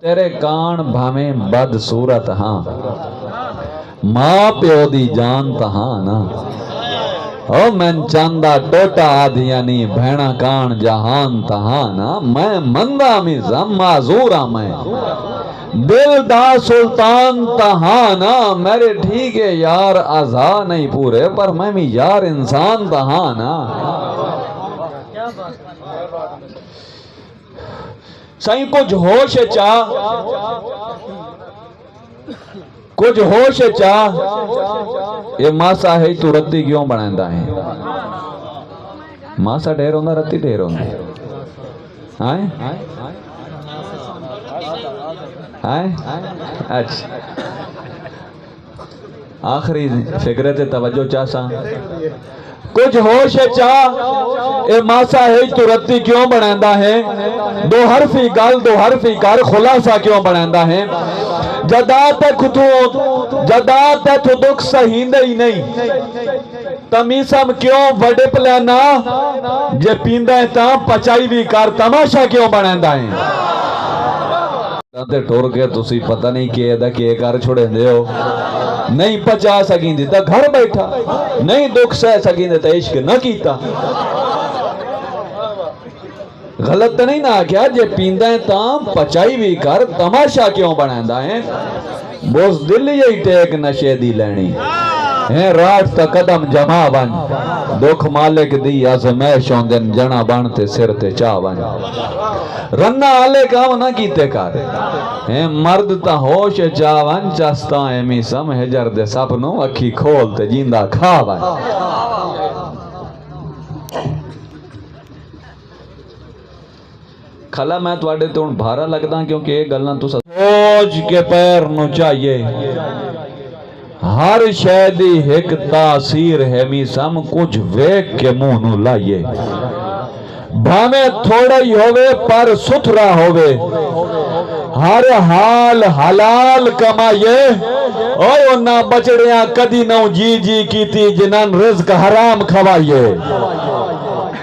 तेरे कान भावें बद सूरत हाँ, मां प्यो दी जान तहां ना। ओ मैं चांदा टोटा आधिया नी भैणा कान जहान तहां ना। मैं मंदा मिज़म माजूरा मैं दिल दा सुल्तान तहां ना। मेरे ठीक है यार आजा नहीं पूरे पर मैं भी यार इंसान तहां ना। सही कुछ होश चा, कुछ होश चा, ये मासा है तू रत्ती क्यों बनांदा है? मासा ढेर होंदा रत्ती ढेर होंदी हाय अच्छा आखिरी फिक्रे ते तवज्जो चासा। कुछ होश चा, ए मासा है तू रत्ती क्यों बनांदा है? दो हरफी गल दो हरफी कर खुलासा क्यों बनांदा है? जदा तक दुख सहींदे ही नहीं तमीसम क्यों वडे पलाना। जे पींदा है ता पचाई भी कर तमाशा क्यों बनांदा है? टुर के तुसी पता नहीं के कर छोड़ेंदे हो। नहीं पचा सकींदी तो घर बैठा, नहीं दुख सह सकींदे तो इश्क न कीता। गलत तो नहीं ना आख्या जे पींदा है ता पचाई भी कर तमाशा क्यों बनांदा है? बोस दिल यही टेक नशे दी लेनी है रात तक कदम जमा बन। दुख मालिक दी आजमैश औंदन जना बन ते सिर ते चा बन। रन्ना आले काम ना कीते कर है मर्द ता होश चावन चस्ता एमी सम हजर दे सपनों अखी खोल ते जिंदा खावन। खला मैं तुहाडे तो हुण भारा लगदा क्योंकि ये गल्लां तुस सोच के पैर नु चाहिए। हर शय दी एक तासीर है मी सम कुछ वेख के मुंह नु लाइए। भावे थोड़ा ही होवे पर सुथरा होवे, हर हाल हलाल कमाइए। ओ ना बचड़िया कदी ना जी जी कीती जिनन रिज़्क हराम खवाइए।